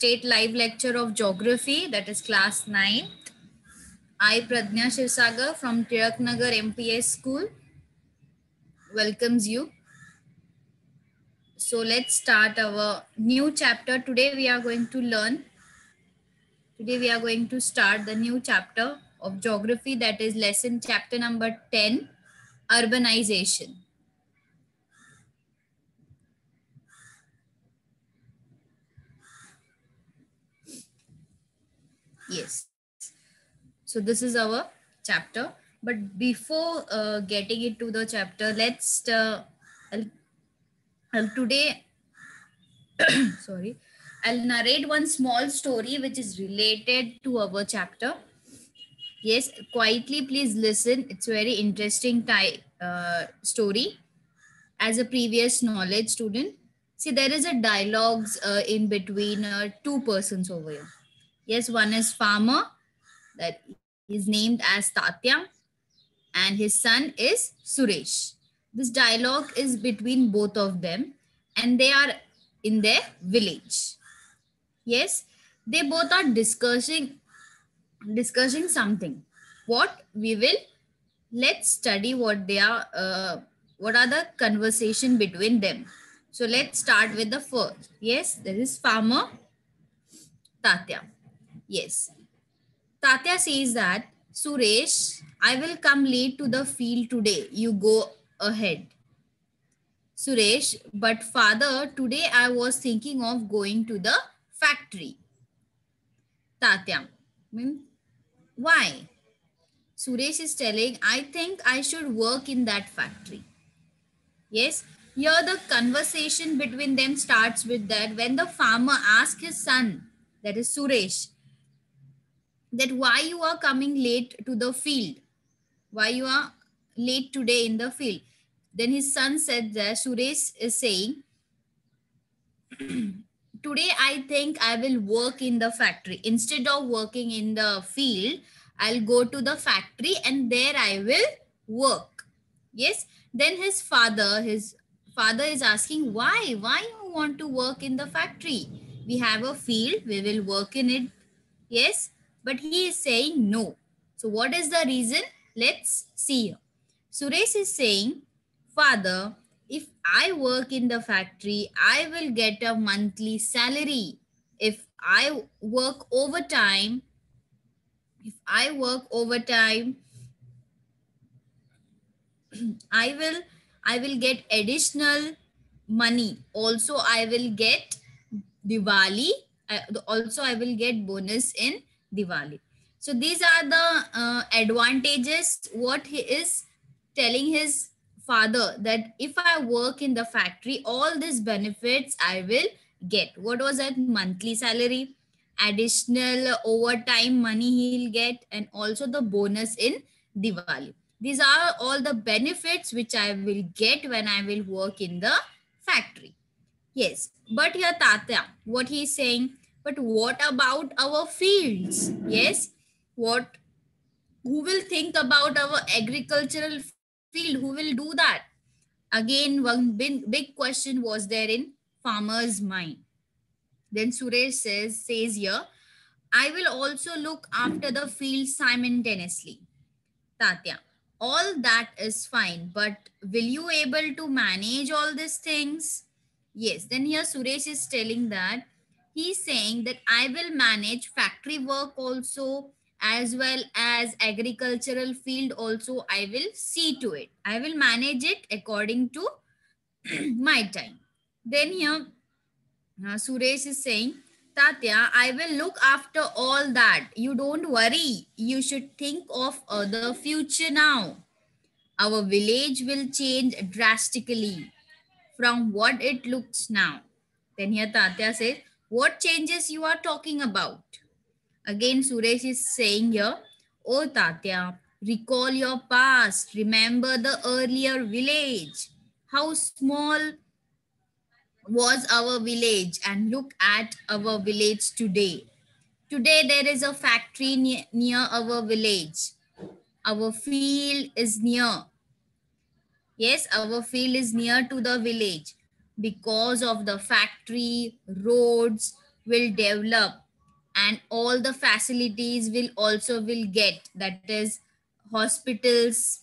state live lecture of geography, that is class 9. I, Pradnya Shivsagar from Tiraknagar MPS School, welcomes you. So let's start our new chapter. Today we are going to start the new chapter of geography, that is lesson chapter number 10, urbanization. Yes. So this is our chapter. But before getting into the chapter, let's today sorry, I'll narrate one small story which is related to our chapter. Yes, quietly please listen. It's very interesting story. As a previous knowledge student, see there is a dialogues in between two persons over here. Yes, one is farmer that is named as Tatya, and his son is Suresh. This dialogue is between both of them, and they are in their village. Yes, they both are discussing something. What we will, let's study what are the conversation between them. So let's start with the first. Yes, there is farmer Tatya. Yes, Tatya says that, Suresh, I will come late to the field today. You go ahead. Suresh, but father, today I was thinking of going to the factory. Tatya, "Hmm, why?" Suresh is telling, I think I should work in that factory. Yes, here the conversation between them starts with that when the farmer asks his son, that is Suresh, that why you are coming late to the field, why you are late today in the field. Then his son said that Suresh is saying, today I think I will work in the factory. Instead of working in the field, I'll go to the factory and there I will work. Yes. Then his father is asking, why you want to work in the factory? We have a field, we will work in it. Yes. But he is saying no. So what is the reason? Let's see here. Suresh is saying, Father, if I work in the factory, I will get a monthly salary. If I work overtime, if I work overtime, I will I will get additional money. Also, I will get Diwali. Also, I will get bonus in Diwali. So these are the advantages. What he is telling his father, that if I work in the factory, all these benefits I will get. What was that? Monthly salary, additional overtime money he'll get, and also the bonus in Diwali. These are all the benefits which I will get when I will work in the factory. Yes, but here Tatya, what he is saying, but what about our fields? Yes, what, who will think about our agricultural field? Who will do that? Again, one big question was there in farmer's mind. Then Suresh says here, I will also look after the field simultaneously. Tatya, all that is fine, but will you able to manage all these things? Yes, then here Suresh is telling that, he's saying that I will manage factory work also, as well as agricultural field also. I will see to it. I will manage it according to my time. Then here Suresh is saying, Tatya, I will look after all that. You don't worry. You should think of the future now. Our village will change drastically from what it looks now. Then here Tatya says, what changes you are talking about? Again, Suresh is saying here, oh Tatya, recall your past. Remember the earlier village. How small was our village, and look at our village today. Today there is a factory near our village. Our field is near. Yes, our field is near to the village. Because of the factory, roads, will develop, and all the facilities will also will get, that is hospitals,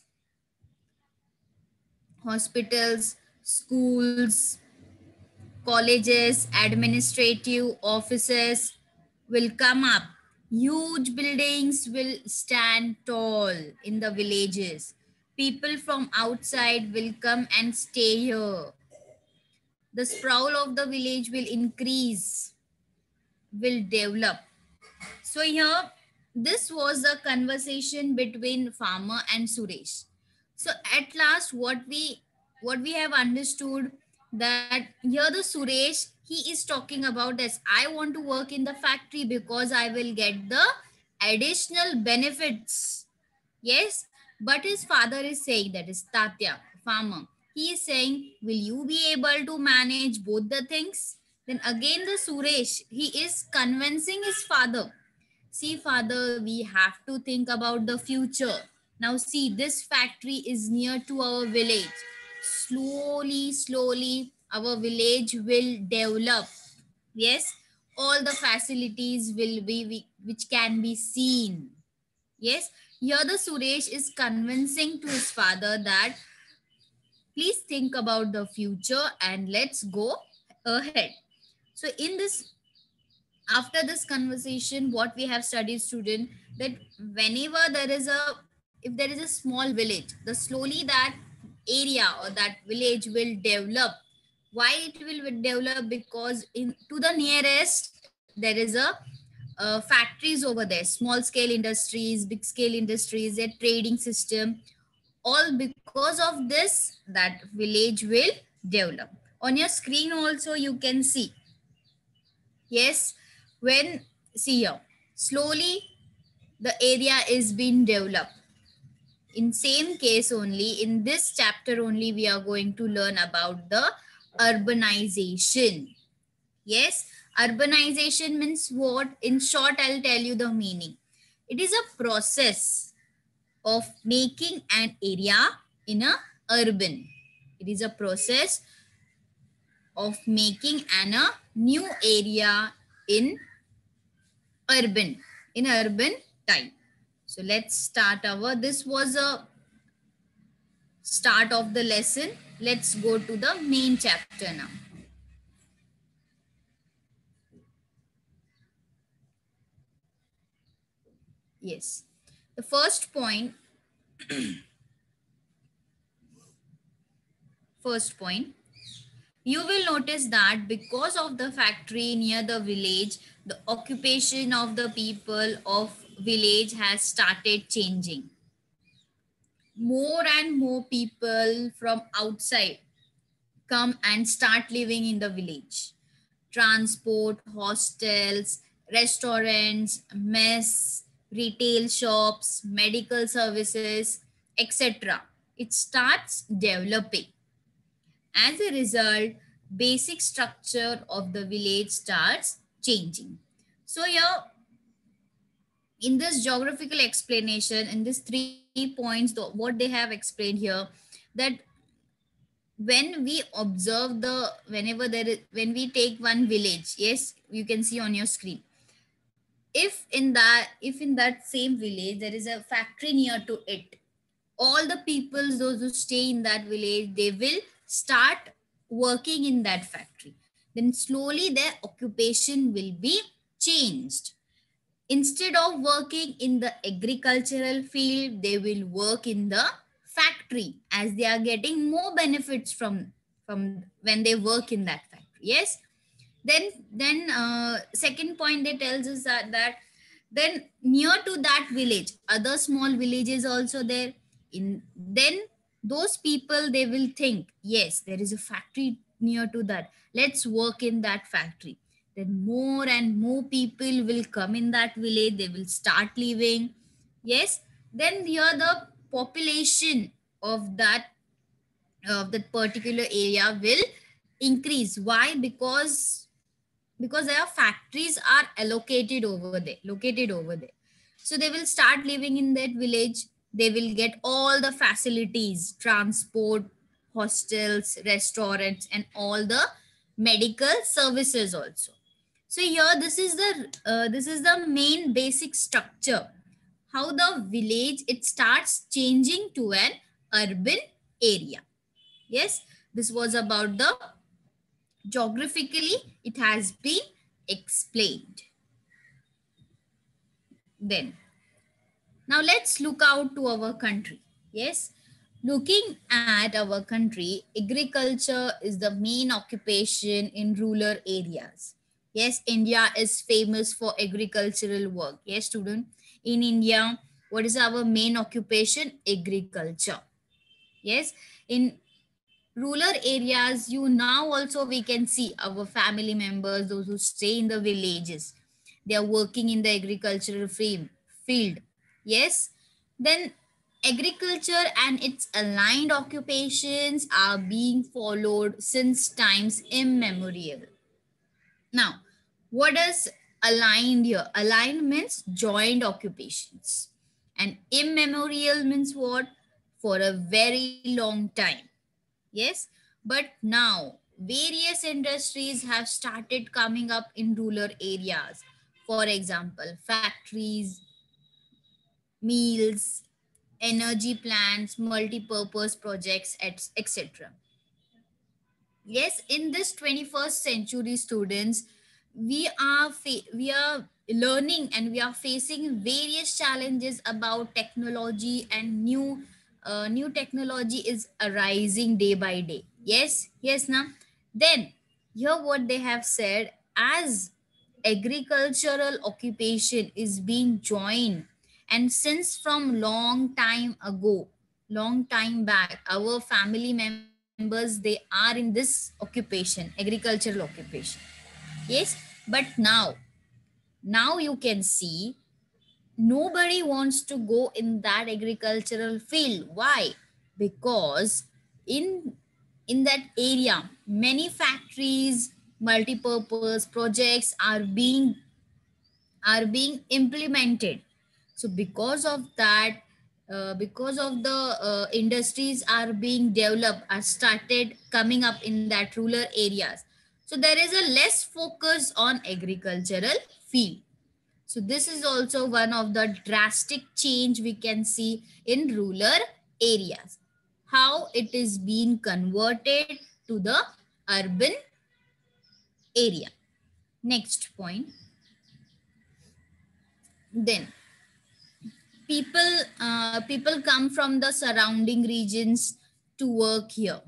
schools, colleges, administrative offices will come up. Huge buildings will stand tall in the villages. People from outside will come and stay here. The sprawl of the village will increase, will develop. So here, this was a conversation between farmer and Suresh. So at last, what we have understood, that here the Suresh, he is talking about as, I want to work in the factory because I will get the additional benefits. Yes, but his father is saying, that is Tatya, farmer. He is saying, will you be able to manage both the things? Then again, the Suresh, he is convincing his father. See, father, we have to think about the future. Now, see, this factory is near to our village. Slowly, our village will develop. Yes, all the facilities will be which can be seen. Yes, here the Suresh is convincing to his father that please think about the future and let's go ahead. So in this, after this conversation, what we have studied, student, that whenever there is a, if there is a small village, the slowly that area or that village will develop. Why it will develop? Because in to the nearest there is a factories over there, small scale industries, big scale industries, a trading system. All because of this, that village will develop. On your screen also you can see. Yes, when, see here, slowly the area is being developed. In same case only, in this chapter only, we are going to learn about the urbanization. Yes, urbanization means what? In short, I'll tell you the meaning. It is a process of making an area in a urban. It is a process of making a new area in urban, in urban type. So let's start our, this was a start of the lesson. Let's go to the main chapter now. Yes, the first point, you will notice that because of the factory near the village, the occupation of the people of village has started changing. More and more people from outside come and start living in the village. Transport, hostels, restaurants, mess, retail shops, medical services, etc. It starts developing. As a result, basic structure of the village starts changing. So here, in this geographical explanation, in these 3 points, what they have explained here, that when we observe the, whenever there is, when we take one village, yes, you can see on your screen, if in that same village there is a factory near to it, all the people, those who stay in that village, they will start working in that factory. Then slowly their occupation will be changed. Instead of working in the agricultural field, they will work in the factory, as they are getting more benefits from when they work in that factory. Yes, then second point they tells us that then near to that village, other small villages also there. In then those people, they will think, yes, there is a factory near to that, let's work in that factory. Then more and more people will come in that village, they will start living. Yes, then here the population of that particular area will increase. Why? Because their factories are allocated over there, located over there. So they will start living in that village. They will get all the facilities, transport, hostels, restaurants, and all the medical services also. So here, this is the main basic structure. How the village it starts changing to an urban area. Yes, this was about the geographically. It has been explained. Then now let's look out to our country. Yes, looking at our country, agriculture is the main occupation in rural areas. Yes, India is famous for agricultural work. Yes, student. In India, what is our main occupation? Agriculture. Yes, in rural areas, you now also we can see our family members, those who stay in the villages, they are working in the agricultural field. Yes, then agriculture and its aligned occupations are being followed since times immemorial. Now, what does aligned here? Aligned means joined occupations, and immemorial means what? For a very long time. Yes, but now various industries have started coming up in rural areas. For example, factories, mills, energy plants, multi-purpose projects, etc. Yes, in this 21st century, students, we are learning and we are facing various challenges about technology, and new technology is arising day by day. Yes, yes, now then here what they have said, as agricultural occupation is being joined, and since from long time back, our family members, they are in this occupation, agricultural occupation. Yes, but now you can see nobody wants to go in that agricultural field. Why? Because in in that area many factories, multi-purpose projects are being implemented. So because of that, because of the industries are being developed, are started coming up in that rural areas, so there is a less focus on agricultural field. So this is also one of the drastic change we can see in rural areas, how it is being converted to the urban area. Next point. Then people come from the surrounding regions to work here.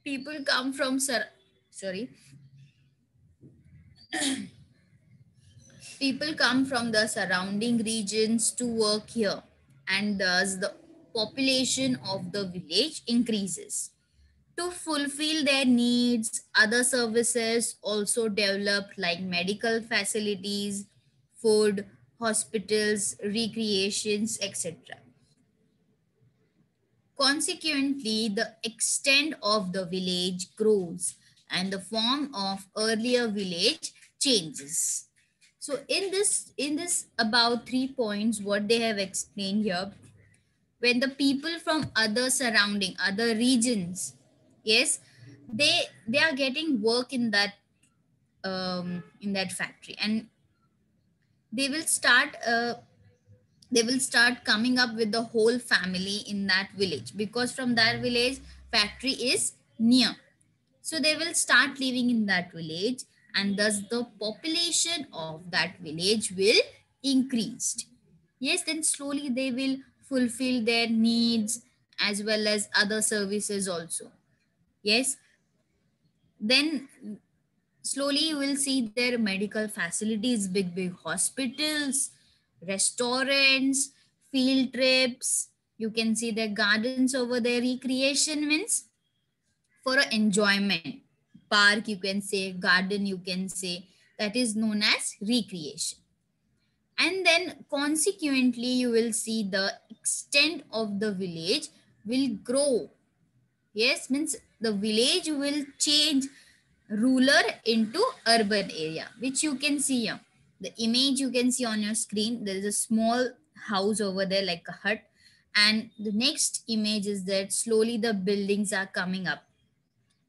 People come from sorry People come from the surrounding regions to work here, and thus the population of the village increases. To fulfill their needs, other services also develop, like medical facilities, food, hospitals, recreations, etc. Consequently, the extent of the village grows and the form of earlier village changes. So in this about 3 points what they have explained here, when the people from other surrounding, other regions, yes, they are getting work in that factory, and they will start they will start coming up with the whole family in that village, because from that village factory is near. So they will start living in that village, and thus the population of that village will increase. Yes, then slowly they will fulfill their needs as well as other services also. Yes, then slowly you will see their medical facilities, big hospitals, restaurants, field trips. You can see their gardens over there. Recreation means for a enjoyment. Park you can say, garden you can say, that is known as recreation. And then consequently you will see the extent of the village will grow. Yes, means the village will change rural into urban area, which you can see here. The image you can see on your screen, there is a small house over there like a hut, and the next image is that slowly the buildings are coming up.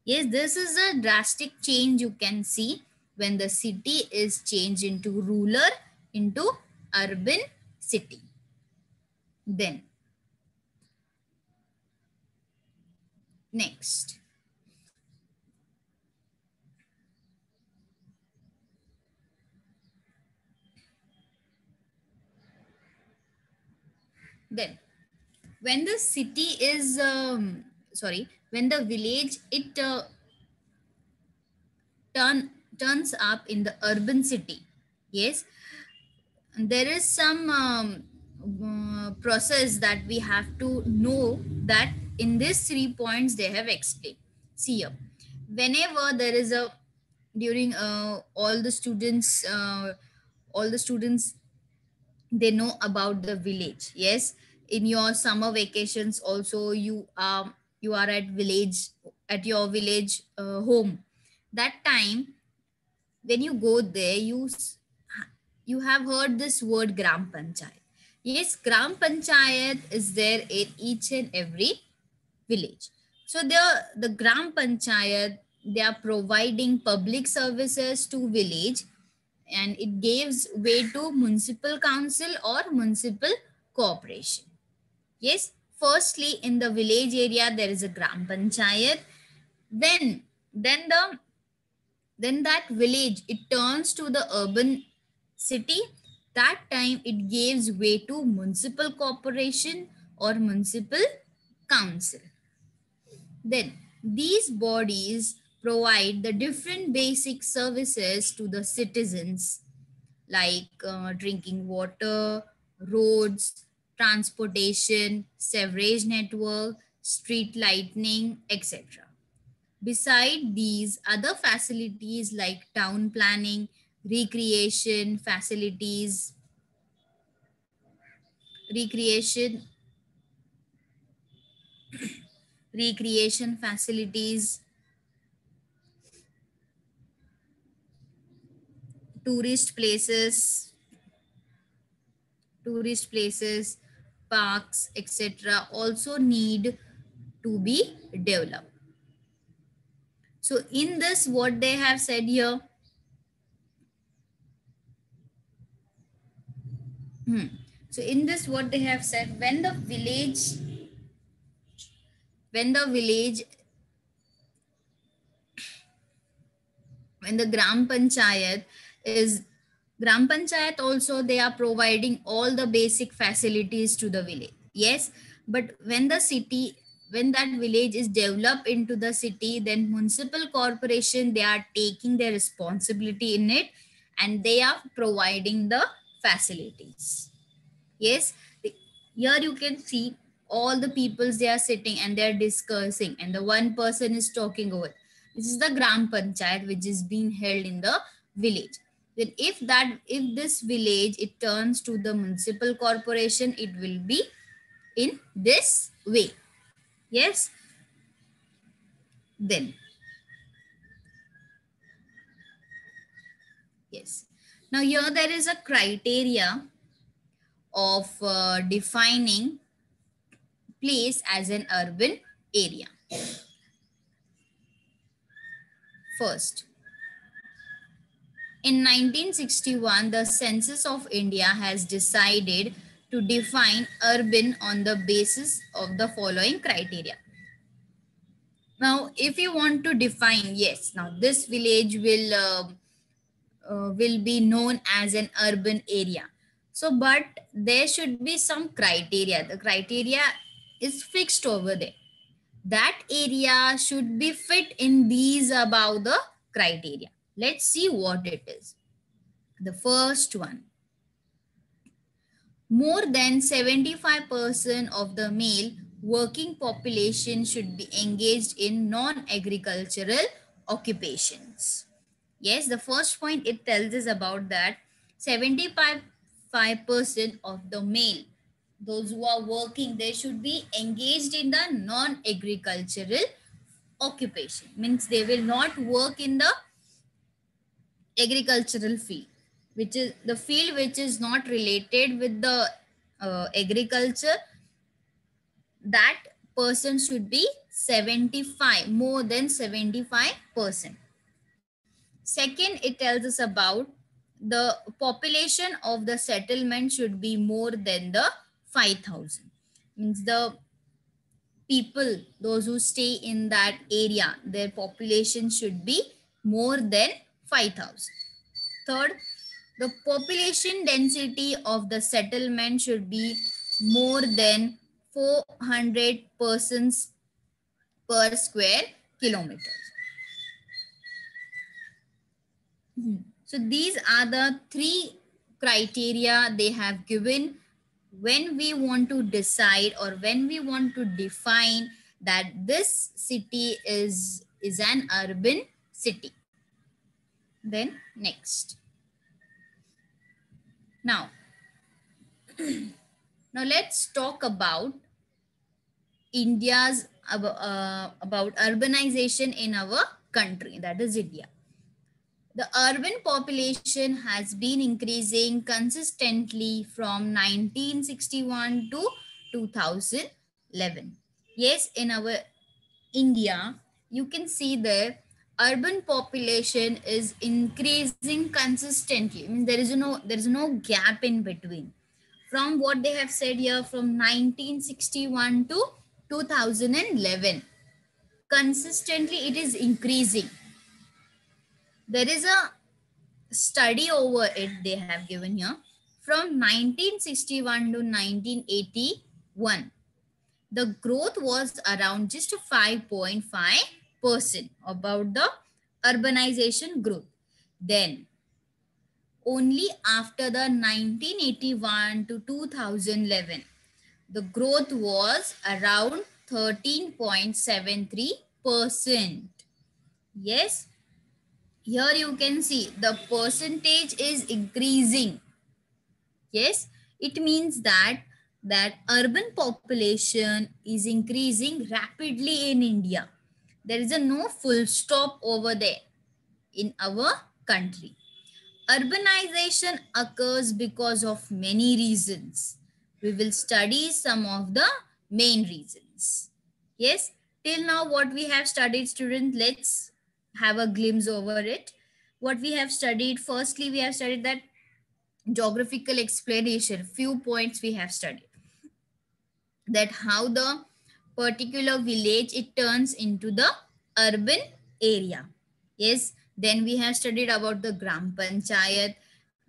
Yes, this is a drastic change you can see when the city is changed into rural, into urban city. Then, next. Then, when the city is, when the village, it turns up in the urban city. Yes, there is some process that we have to know that in these 3 points they have explained. See here, whenever there is a during all the students, they know about the village. Yes, in your summer vacations also you are at village, at your village home. That time when you go there, you have heard this word gram panchayat. Yes, gram panchayat is there in each and every village. So the gram panchayat, they are providing public services to village, and it gives way to municipal council or municipal corporation. Yes, firstly in the village area there is a gram panchayat. Then then the then that village, it turns to the urban city. That time it gives way to municipal corporation or municipal council. Then these bodies provide the different basic services to the citizens, like drinking water, roads, transportation, sewerage network, street lighting, etc. Beside these, other facilities like town planning, recreation facilities, recreation, recreation facilities, tourist places, tourist places, parks, etc. also need to be developed. So in this, what they have said here, so in this, what they have said, when the village when the is gram panchayat also, they are providing all the basic facilities to the village. Yes, but when that village is developed into the city, then municipal corporation, they are taking their responsibility in it, and they are providing the facilities. Yes, here you can see all the peoples, they are sitting and they are discussing, and the one person is talking over. This is the gram panchayat which is being held in the village. Then if this village, it turns to the municipal corporation, it will be in this way. Yes. Then, yes, now here there is a criteria of defining place as an urban area. First, in 1961, the Census of India has decided to define urban on the basis of the following criteria. Now, if you want to define, yes, now this village will be known as an urban area. So, but there should be some criteria. The criteria is fixed over there. That area should be fit in these above the criteria. Let's see what it is. The first one, more than 75% of the male working population should be engaged in non-agricultural occupations. Yes, the first point it tells us about that 75% of the male, those who are working, they should be engaged in the non-agricultural occupation. Means they will not work in the agricultural field, which is the field which is not related with the agriculture. That person should be 75, more than 75%. Second, it tells us about the population of the settlement should be more than the 5,000. Means the people, those who stay in that area, their population should be more than 5,000. Third, the population density of the settlement should be more than 400 persons per square kilometers. So these are the three criteria they have given when we want to decide or when we want to define that this city is an urban city. Then next. Now, now let's talk about India's about urbanization in our country, that is India. The urban population has been increasing consistently from 1961 to 2011. Yes, in our India, you can see the urban population is increasing consistently. I mean, there is no gap in between. From what they have said here, from 1961 to 2011, consistently it is increasing. There is a study over it they have given here. From 1961 to 1981, the growth was around just 5.5% about the urbanization growth. Then only after the 1981 to 2011, the growth was around 13.73%. Yes, here you can see the percentage is increasing. Yes, it means that urban population is increasing rapidly in India. There is a no full stop over there in our country. Urbanization occurs because of many reasons. We will study some of the main reasons. Yes, till now what we have studied, students, let's have a glimpse over it. What we have studied, firstly, we have studied that geographical explanation, few points we have studied. That how the particular village, it turns into the urban area. Yes, then we have studied about the Gram Panchayat.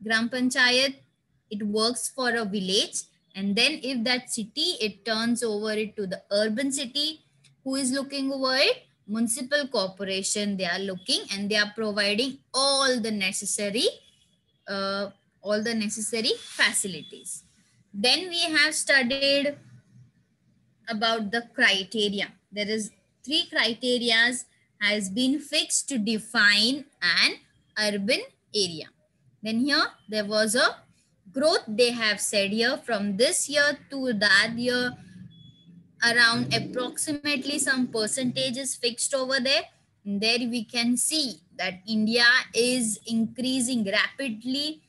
Gram Panchayat, it works for a village, and then if that city, it turns over it to the urban city, who is looking over it? Municipal corporation, they are looking and they are providing all the necessary uh, facilities. Then we have studied about the criteria. There is three criterias has been fixed to define an urban area. Then here there was a growth they have said here from this year to that year, around approximately some percentage is fixed over there. And there we can see that India is increasing rapidly,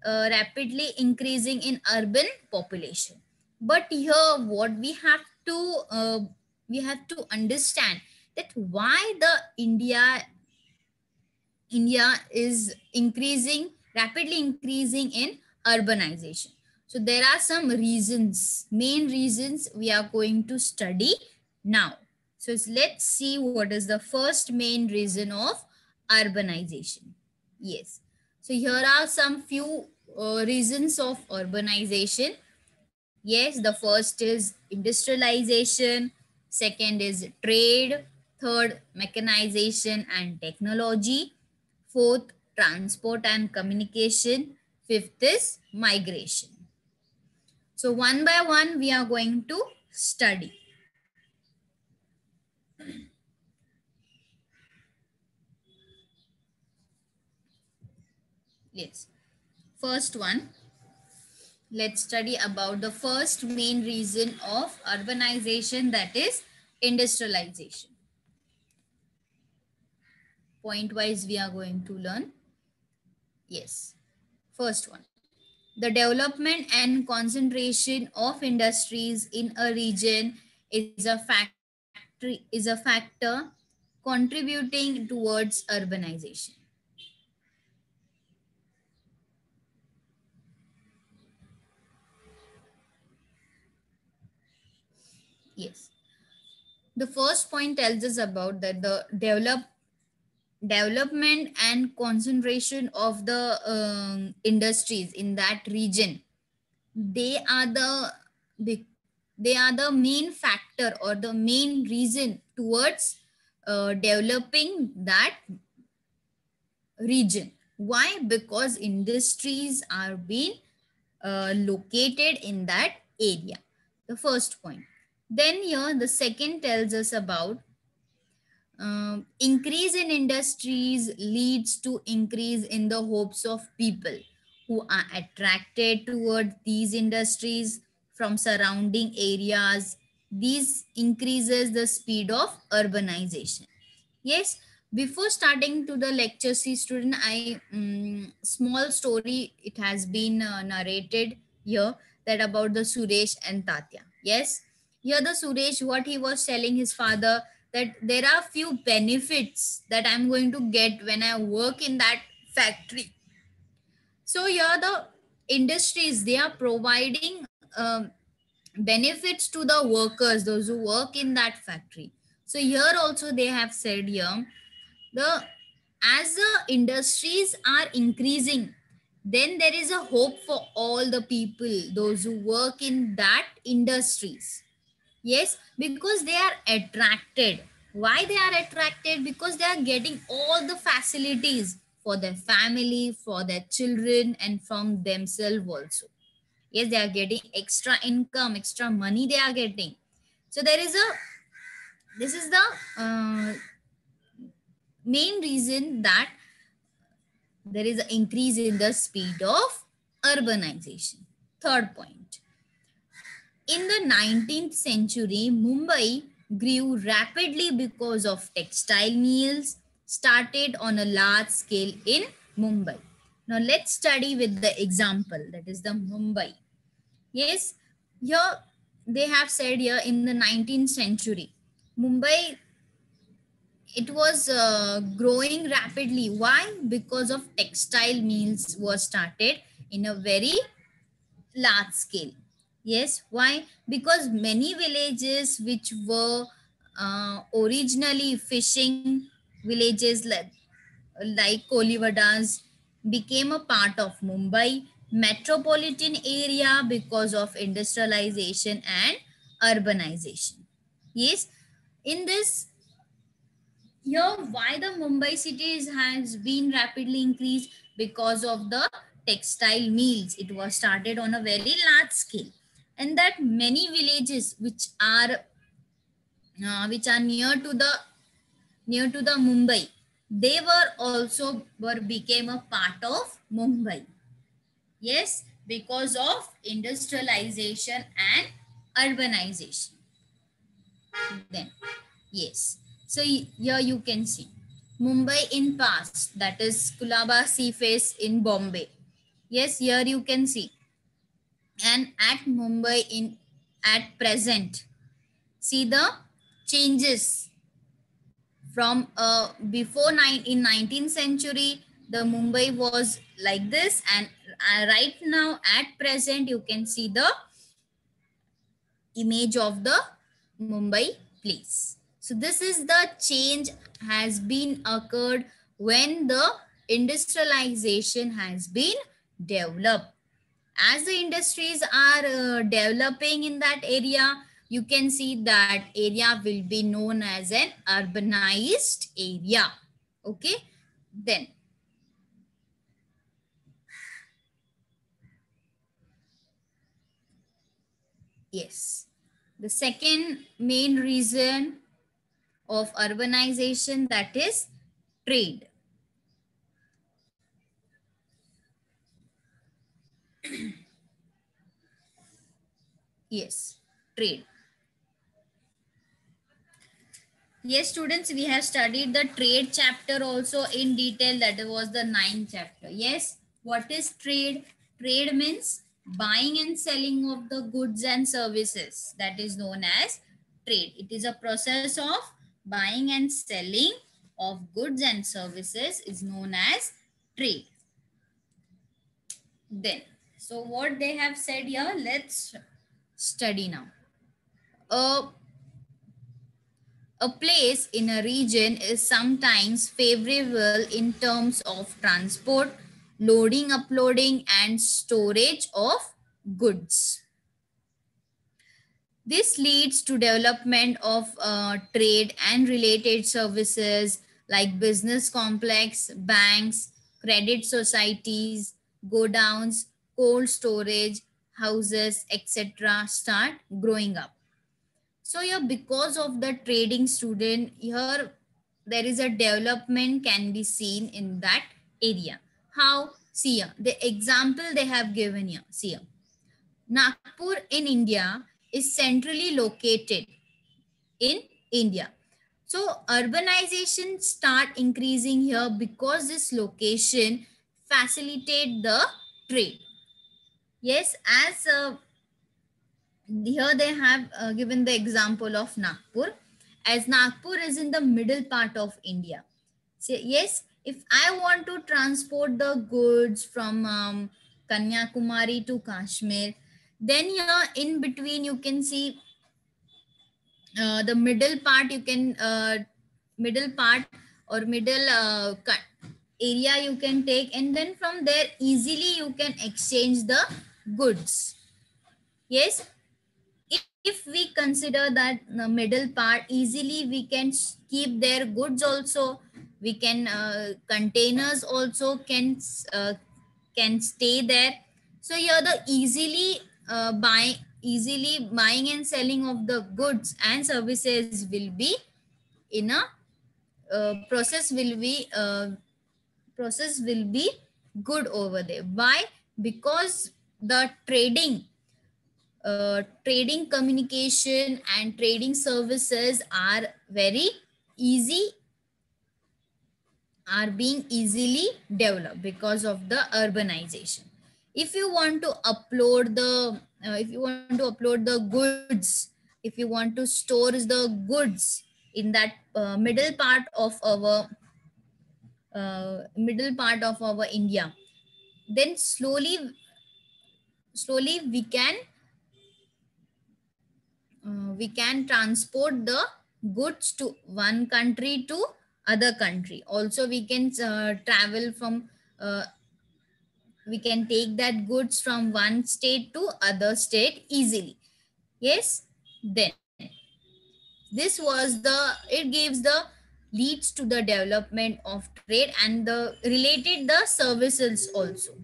rapidly increasing in urban population. But here what we have to understand that why the India is increasing, rapidly increasing in urbanization. So there are some reasons, main reasons we are going to study now. So let's see what is the first main reason of urbanization. Yes. So here are some few reasons of urbanization. Yes, the first is industrialization, second is trade, third mechanization and technology, fourth transport and communication, fifth is migration. So one by one we are going to study. Yes, first one, let's study about the first main reason of urbanization, that is industrialization. Point wise we are going to learn. Yes, first one, the development and concentration of industries in a region is a factor factor contributing towards urbanization. Yes. The first point tells us about that the development and concentration of the industries in that region, they are the they are the main factor or the main reason towards developing that region. Why? Because industries are being located in that area. The first point. Then here the second tells us about increase in industries leads to increase in the hopes of people who are attracted toward these industries from surrounding areas. This increases the speed of urbanization. Yes, before starting to the lecture, see student, I small story it has been narrated here, that about the Suresh and Tatya. Yes, here the Suresh, what he was telling his father, that there are few benefits that I'm going to get when I work in that factory. So here the industries, they are providing benefits to the workers, those who work in that factory. So here also they have said here, the as the industries are increasing, then there is a hope for all the people, those who work in that industries. Yes, because they are attracted. Why they are attracted? Because they are getting all the facilities for their family, for their children, and from themselves also. Yes, they are getting extra income, extra money they are getting. So there is a, this is the main reason that there is an increase in the speed of urbanization. Third point. In the 19th century, Mumbai grew rapidly because of textile mills started on a large scale in Mumbai. Now let's study with the example, that is the Mumbai. Yes, here they have said here in the 19th century, Mumbai, it was growing rapidly. Why? Because of textile mills were started in a very large scale. Yes, why? Because many villages which were originally fishing villages like Kolivadas became a part of Mumbai metropolitan area because of industrialization and urbanization. Yes, in this here, why the Mumbai cities has been rapidly increased? Because of the textile mills. It was started on a very large scale, and that many villages which are near to the Mumbai, they were also were became a part of Mumbai. Yes, because of industrialization and urbanization. Then yes, so here you can see Mumbai in past, that is Kulaba Sea Face in Bombay. Yes, here you can see, and at Mumbai in at present, see the changes from before in 19th century the Mumbai was like this, and right now at present you can see the image of the Mumbai place. So this is the change has been occurred when the industrialization has been developed. As the industries are developing in that area, you can see that area will be known as an urbanized area. Okay, then yes, the second main reason of urbanization, that is trade. Yes, trade. Yes, students, we have studied the trade chapter also in detail. That was the 9th chapter. Yes, what is trade? Trade means buying and selling of the goods and services. That is known as trade. It is a process of buying and selling of goods and services is known as trade. Then, so what they have said here, let's study now. A place in a region is sometimes favorable in terms of transport, loading, uploading, and storage of goods. This leads to development of trade and related services like business complex, banks, credit societies, godowns, cold storage, houses, etc. start growing up. So here, because of the trading student, here there is a development can be seen in that area. How? See here, the example they have given here. See here, Nagpur in India is centrally located in India. So urbanization start increasing here because this location facilitate the trade. Yes, as here they have given the example of Nagpur, as Nagpur is in the middle part of India. So yes, if I want to transport the goods from Kanyakumari to Kashmir, then here in between you can see the middle part, you can middle part or middle area you can take, and then from there easily you can exchange the goods. Yes, if we consider that the middle part, easily we can keep their goods also, we can containers also can stay there. So here the easily buying and selling of the goods and services will be in a process will be good over there. Why? Because the trading communication and trading services are very easy, are being easily developed because of the urbanization. If you want to upload the goods, if you want to store the goods in that middle part of our India, then slowly we can transport the goods to one country to other country. Also we can travel from we can take that goods from one state to other state easily. Yes, then this was it gives the leads to the development of trade and the related the services also.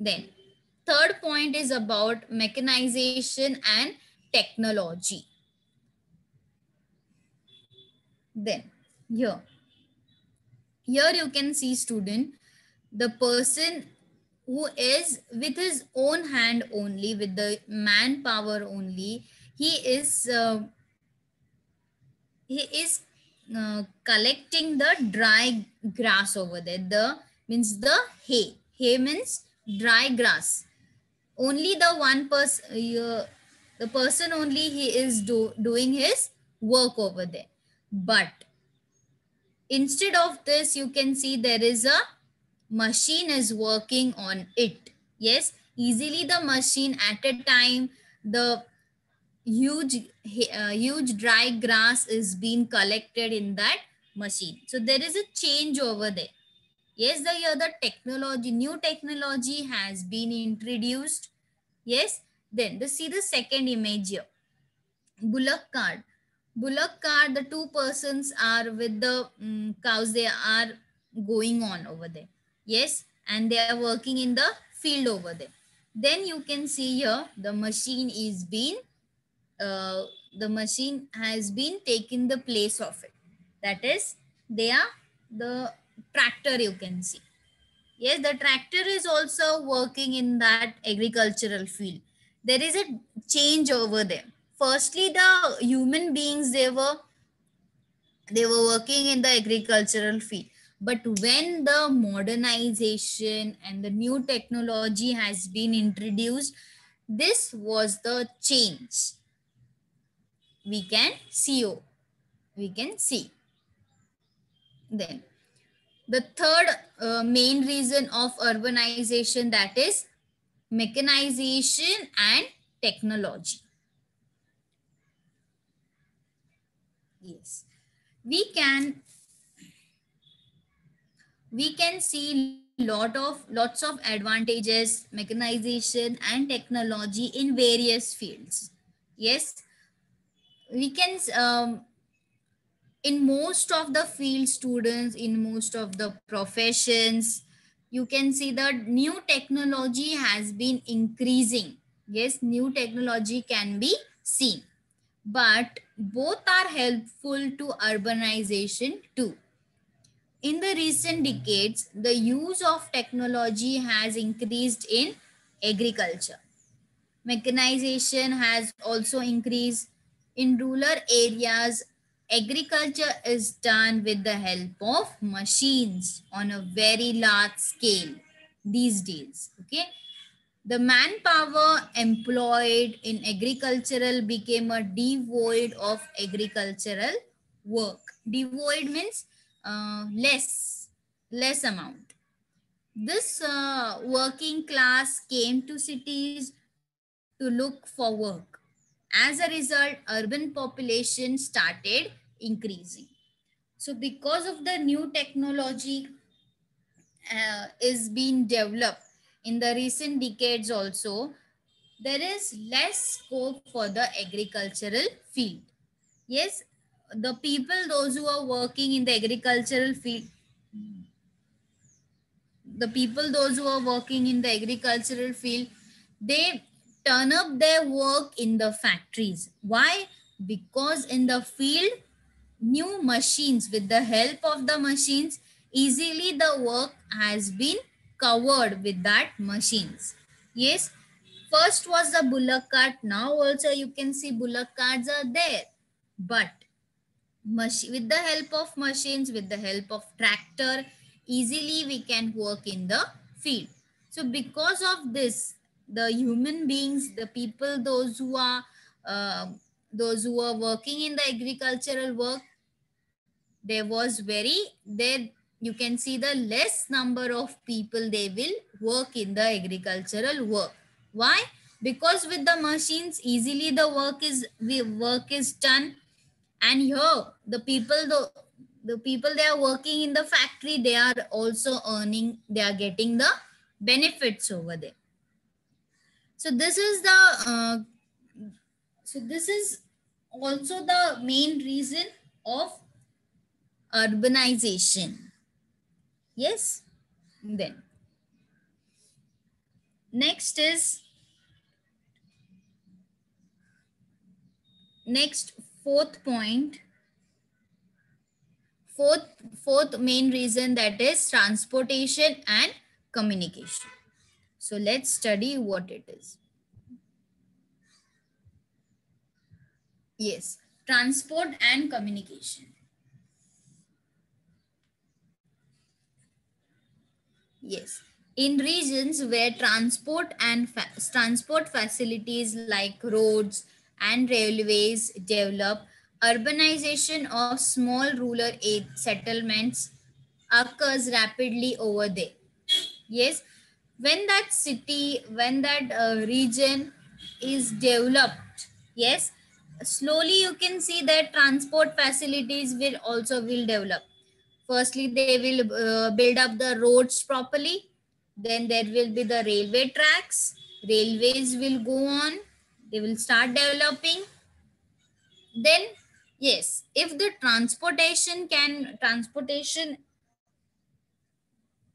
Then third point is about mechanization and technology. Then here you can see student, the person who is with his own hand only, with the manpower only, he is collecting the dry grass over there. The means the hay means dry grass. Only the one person the person only he is doing his work over there. But instead of this, you can see there is a machine is working on it. Yes, easily the machine at a time, the huge dry grass is being collected in that machine. So there is a change over there. Yes, the technology, new technology has been introduced. Yes, then see the second image here. Bullock cart. Bullock cart, the two persons are with the cows, they are going on over there. Yes, and they are working in the field over there. Then you can see here the machine is being the machine has been taken the place of it. That is, they are the tractor, you can see. Yes, the tractor is also working in that agricultural field. There is a change over there. Firstly, the human beings, they were working in the agricultural field. But when the modernization and the new technology has been introduced, This was the change. We can see. We can see. Then the third main reason of urbanization, that is mechanization and technology. Yes, we can see lots of advantages, mechanization and technology in various fields. Yes, we can in most of the field students, in most of the professions, you can see that new technology has been increasing. Yes, new technology can be seen, but both are helpful to urbanization too. In the recent decades, the use of technology has increased in agriculture. Mechanization has also increased. In rural areas, agriculture is done with the help of machines on a very large scale these days. Okay. The manpower employed in agricultural became a devoid of agricultural work. Devoid means less amount. This working class came to cities to look for work. As a result, urban population started increasing. So because of the new technology is being developed in the recent decades also, there is less scope for the agricultural field. Yes, the people, those who are working in the agricultural field, the people those who are working in the agricultural field, they turn up their work in the factories. Why? Because in the field, new machines, with the help of the machines, easily the work has been covered with that machines. Yes, first was the bullock cart, now also you can see bullock carts are there, but with the help of machines, with the help of tractor, easily we can work in the field. So because of this, the human beings, the people, uh, those who are working in the agricultural work, there was very there you can see the less number of people they will work in the agricultural work. Why? Because with the machines, easily the work is done. And here the people they are working in the factory, they are also earning, they are getting the benefits over there. So this is the this is also the main reason of urbanization. Yes. Then next is next fourth point, fourth fourth main reason, that is transportation and communication. So let's study what it is. Yes, transport and communication. Yes, in regions where transport facilities like roads and railways develop, urbanization of small rural settlements occurs rapidly over there. Yes, when that region is developed, yes, slowly you can see that transport facilities will develop. Firstly, they will build up the roads properly. Then there will be the railway tracks. Railways will go on. They will start developing. Then, yes, if the transportation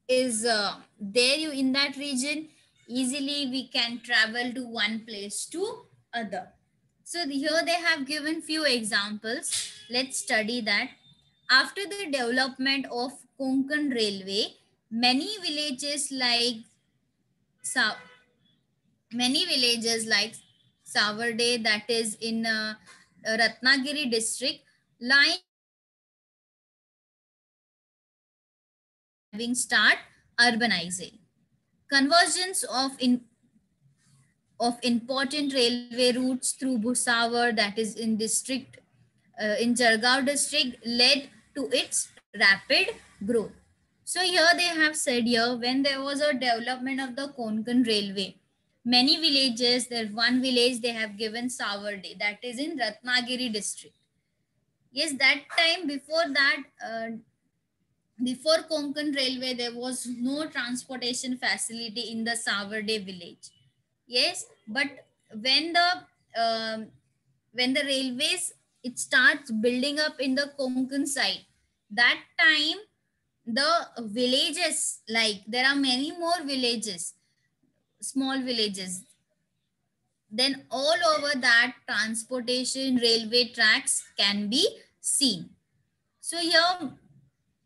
is there you in that region, easily we can travel to one place to other. So here they have given few examples. Let's study that. After the development of Konkan Railway, many villages like Sa- many villages like Savarde, that is in Ratnagiri district, lying having start urbanizing. Convergence of in of important railway routes through Bhusawar, that is in district, in Jalgaon district, led to its rapid growth. So here they have said here, when there was a development of the Konkan railway, many villages, there one village they have given Savarde, that is in Ratnagiri district. Yes, that time before that, before Konkan railway, there was no transportation facility in the Savarde village. Yes, but when the when the railways it starts building up in the Konkan side, that time the villages, like there are many more villages, small villages, then all over that transportation railway tracks can be seen. So here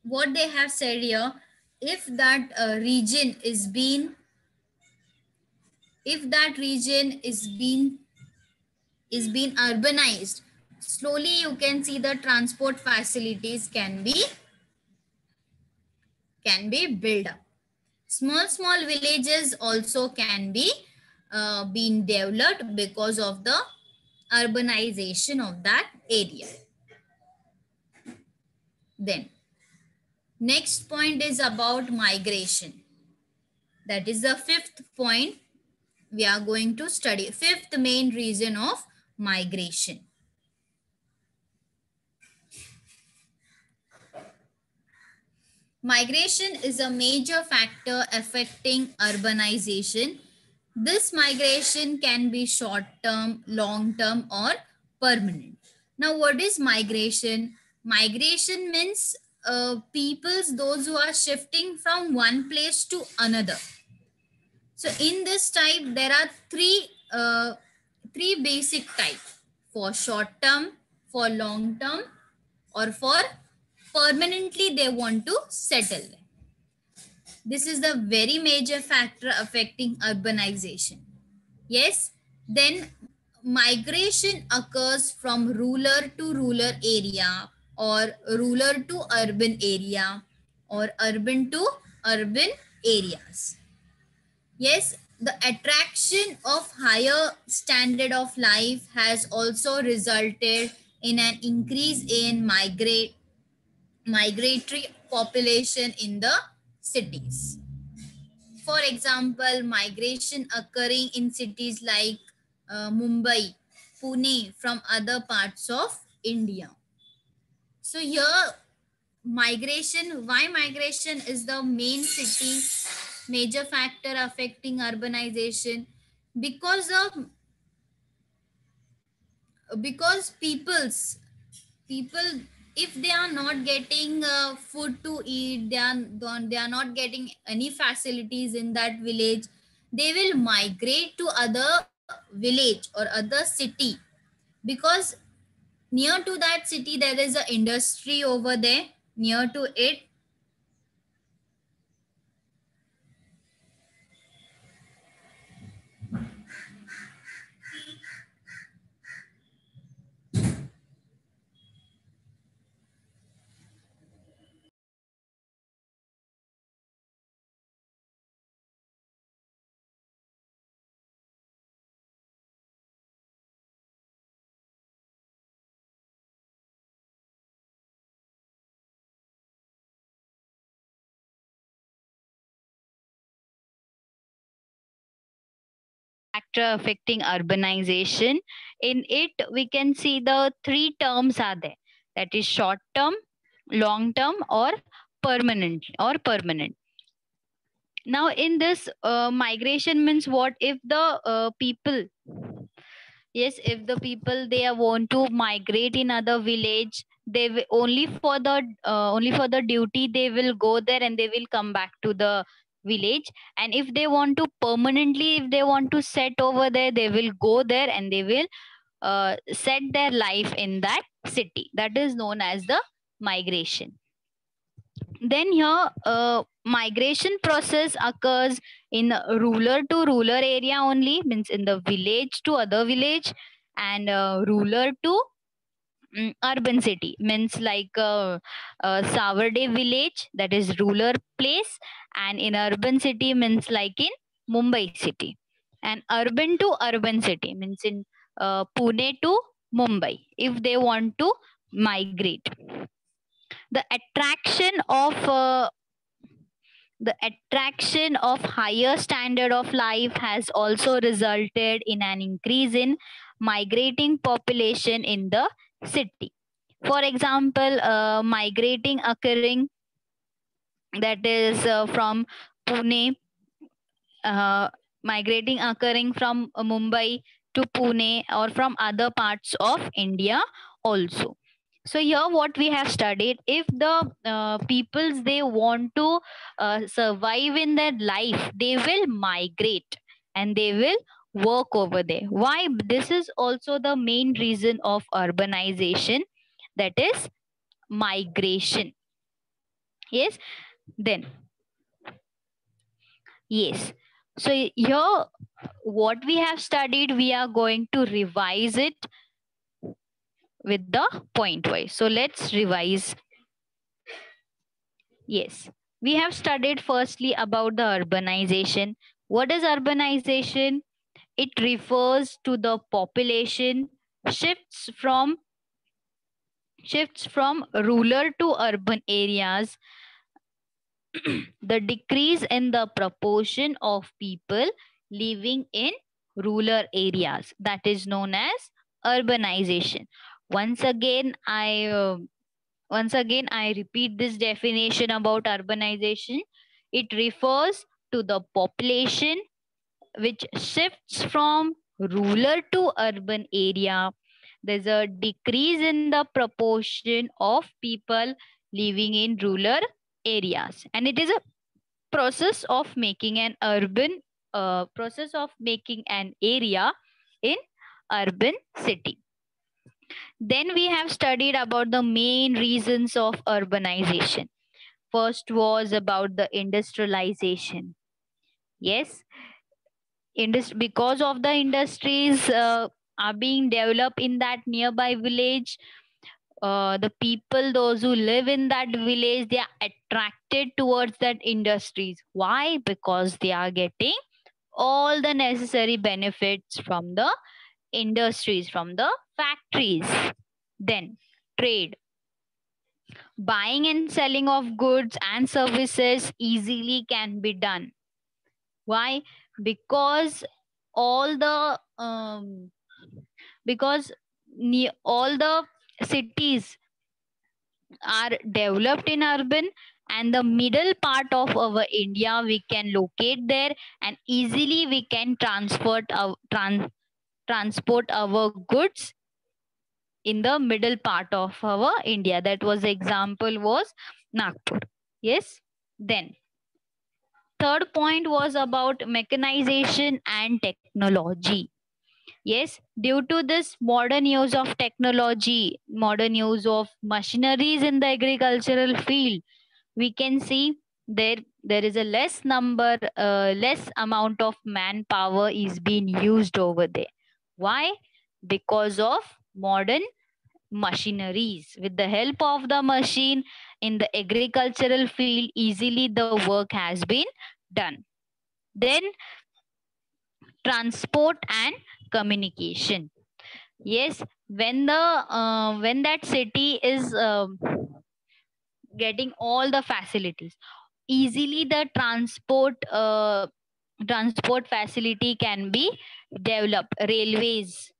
what they have said here, if that region is being, if that region is being urbanized, slowly you can see the transport facilities can be built up. Small villages also can be being developed because of the urbanization of that area. Then next point is about migration. That is the fifth point we are going to study. Fifth main reason of migration. Migration is a major factor affecting urbanization. This migration can be short term, long term, or permanent. Now, what is migration? Migration means peoples, those who are shifting from one place to another. So in this type, there are three basic type: for short term, for long term, or for permanently they want to settle. This is the very major factor affecting urbanization. Yes, then migration occurs from rural to rural area, or rural to urban area, or urban to urban areas. Yes, the attraction of higher standard of life has also resulted in an increase in migratory population in the cities. For example, migration occurring in cities like Mumbai, Pune from other parts of India. So here migration, why migration is the main city major factor affecting urbanization? Because of, because people, if they are not getting food to eat, they are not getting any facilities in that village, they will migrate to other village or other city, because near to that city there is a industry over there near to it. Factor affecting urbanization. In it, we can see the three terms are there. That is short term, long term, or permanent. Now, in this migration means what? If the people, yes, if the people they want to migrate in other village, they will, only for the duty they will go there and they will come back to the village. And if they want to permanently, if they want to set over there, they will go there and they will set their life in that city. That is known as the migration. Then here migration process occurs in rural to rural area only, means in the village to other village, and rural to urban city, means like Savarde village, that is rural place, and in urban city means like in Mumbai city. and urban to urban city means in Pune to Mumbai if they want to migrate. The attraction of higher standard of life has also resulted in an increase in migrating population in the city. For example, migrating occurring that is from Pune, migrating occurring from Mumbai to Pune or from other parts of India also. So here what we have studied, if the peoples they want to survive in their life, they will migrate and they will work over there. Why? This is also the main reason of urbanization, that is migration. Yes. Then yes. So here what we have studied, we are going to revise it with the point wise. So let's revise. Yes. We have studied firstly about the urbanization. What is urbanization? It refers to the population shifts from rural to urban areas. The decrease in the proportion of people living in rural areas, that is known as urbanization. Once again I repeat this definition about urbanization. It refers to the population which shifts from rural to urban area. There's a decrease in the proportion of people living in rural areas, and it is a process of making an area in urban city. Then we have studied about the main reasons of urbanization. First was about the industrialization. Yes, because of the industries are being developed in that nearby village, the people, those who live in that village, they are attracted towards that industries. Why? Because they are getting all the necessary benefits from the industries, from the factories. Then trade, buying and selling of goods and services easily can be done. Why? Because all the all the cities are developed in urban, and the middle part of our India we can locate there, and easily we can transport our goods in the middle part of our India. That was example was Nagpur. Yes. Then third point was about mechanization and technology. Yes, due to this modern use of technology, modern use of machineries in the agricultural field, we can see there is a less amount of manpower is being used over there. Why? Because of modern machineries. With the help of the machine in the agricultural field, easily the work has been done. Then transport and communication. Yes, when that city is getting all the facilities, easily the transport facility can be developed. Railways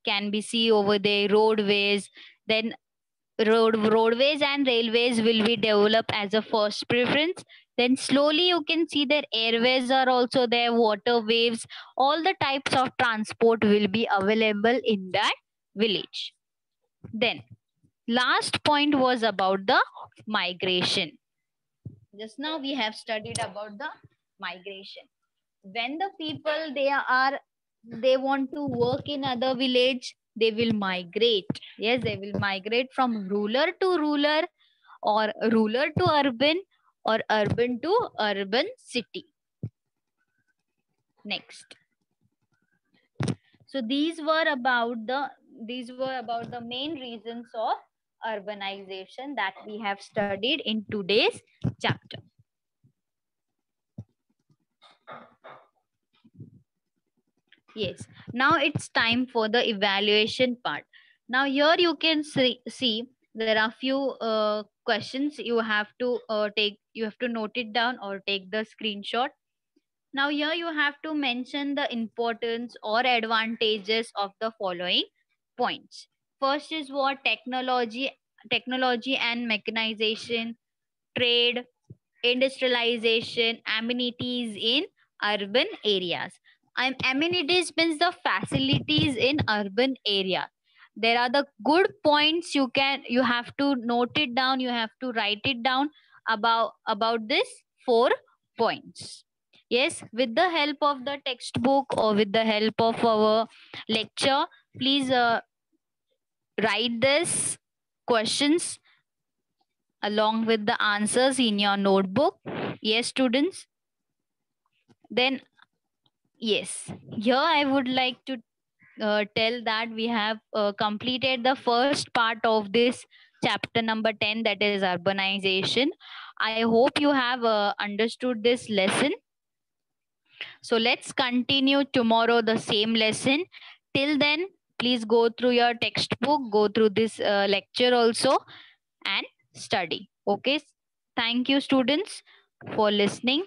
can be see over there, roadways. Then roadways and railways will be developed as a first preference. Then slowly you can see that airways are also there, water waves, all the types of transport will be available in that village. Then last point was about the migration. Just now we have studied about the migration. When the people they want to work in other village, they will migrate. Yes, they will migrate from rural to rural, or rural to urban, or urban to urban city. Next. So these were about the main reasons of urbanization that we have studied in today's chapter. Yes. Now it's time for the evaluation part. Now here you can see there are few questions you have to take. You have to note it down or take the screenshot. Now here you have to mention the importance or advantages of the following points. First is what technology and mechanization, trade, industrialization, amenities in urban areas. Amenities means the facilities in urban area. There are the good points you have to note it down. You have to write it down about this 4 points. Yes, with the help of the textbook or with the help of our lecture, please write this questions along with the answers in your notebook. Yes, students. Then, yes, here I would like to tell that we have completed the first part of this chapter number 10, that is urbanization. I hope you have understood this lesson. So let's continue tomorrow the same lesson. Till then, please go through your textbook, go through this lecture also, and study. Okay. Thank you, students, for listening.